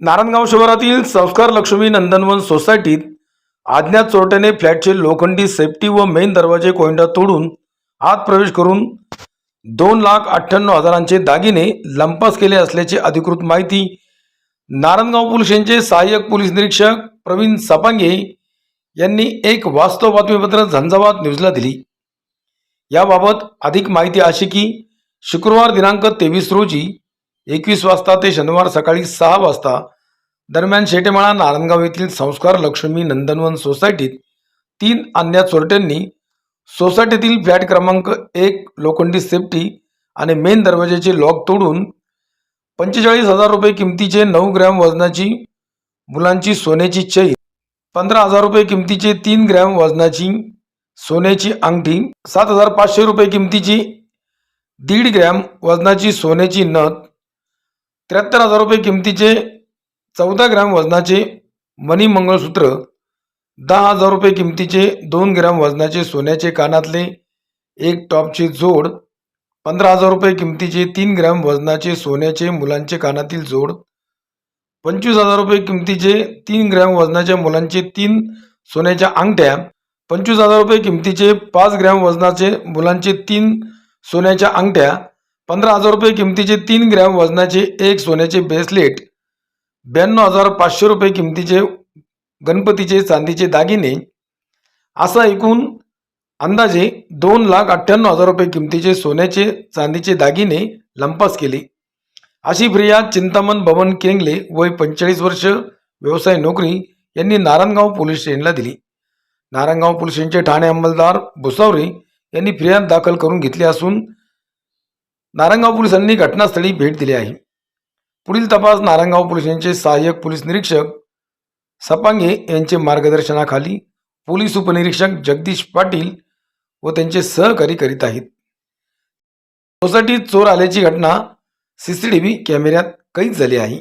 नारायणगाव शहरातील संस्कार लक्ष्मी नंदनवन सोसायटीत अज्ञात चोरट्याने फ्लॅटचे लोखंडी सेफ्टी व मेन दरवाजे कोइंडा तोडून आत प्रवेश करून 2,98,000चे दागिने लंपास केले असल्याची अधिकृत माहिती नारायणगाव पोलीस यांचे सहाय्यक पोलीस निरीक्षक प्रवीण सपांगे यांनी एक वास्तव बातमीपत्र झंझावात न्यूजला दिली। याबाबत अधिक माहिती अशी की शुक्रवार दिनांक 23 रोजी 21 वाजता ते शनिवार सकाळी 6 वाजता दरम्यान शेटेमाळा नारायणगाव येथील संस्कार लक्ष्मी नंदनवन सोसायटीत 3 अज्ञात चोरट्यांनी सोसायटीतील फ्लॅट क्रमांक 1 लोखंडी सेफ्टी आणि मेन दरवाजाचे लॉक तोडून 45,000 रुपये किमतीचे 9 ग्रॅम वजनाची मुलांची सोन्याची चैन, 15,000 रुपये किमतीचे 3 ग्रॅम वजनाची सोन्याची अंगठी, 7,500 रुपये किमतीची 1.5 ग्रॅम वजनाची सोन्याची नथ, 73,000 रुपये किमतीचे 14 ग्रॅम वजनाचे मणी मंगळसूत्र, 10,000 रुपये किमतीचे 2 ग्रॅम वजनाचे सोन्याचे कानातले एक टॉपची जोड, 15,000 रुपये किमतीचे 3 ग्रॅम वजनाचे सोन्याचे मुलांचे कानातील जोड, 25,000 रुपये किमतीचे 3 ग्रॅम वजनाच्या मुलांचे 3 सोन्याच्या अंगठ्या, 25,000 रुपये किमतीचे 5 ग्रॅम वजनाचे मुलांचे 3 सोन्याच्या अंगठ्या, 15,000 रुपये किमतीचे 3 ग्रॅम वजनाचे एक सोन्याचे ब्रेसलेट, 92,500 रुपये किमतीचे गणपतीचे चांदीचे दागिने, असा एकूण अंदाजे 2,98,000 रुपये किमतीचे सोन्याचे चांदीचे दागिने लंपास केले, अशी फिर्याद चिंतामण बबन केंगले वय 45 वर्ष, व्यवसाय नोकरी यांनी नारायणगाव पोलीस स्टेशनला दिली। नारायणगाव पोलीस स्टेशनचे ठाणे अंमलदार भुसावरे यांनी फिर्याद दाखल करून घेतली असून नारायणगाव पोलिसांनी घटनास्थळी भेट दिली आहे। पुढील तपास नारायणगाव पोलीस स्टेशनचे सहाय्यक पोलीस निरीक्षक सपांगे यांचे मार्गदर्शनाखाली पोलीस उपनिरीक्षक जगदीश पाटील व त्यांचे सहकारी करीत आहेत। सोसायटीत चोर आल्याची घटना सीसीटीव्ही कॅमेऱ्यात कैद झाली आहे।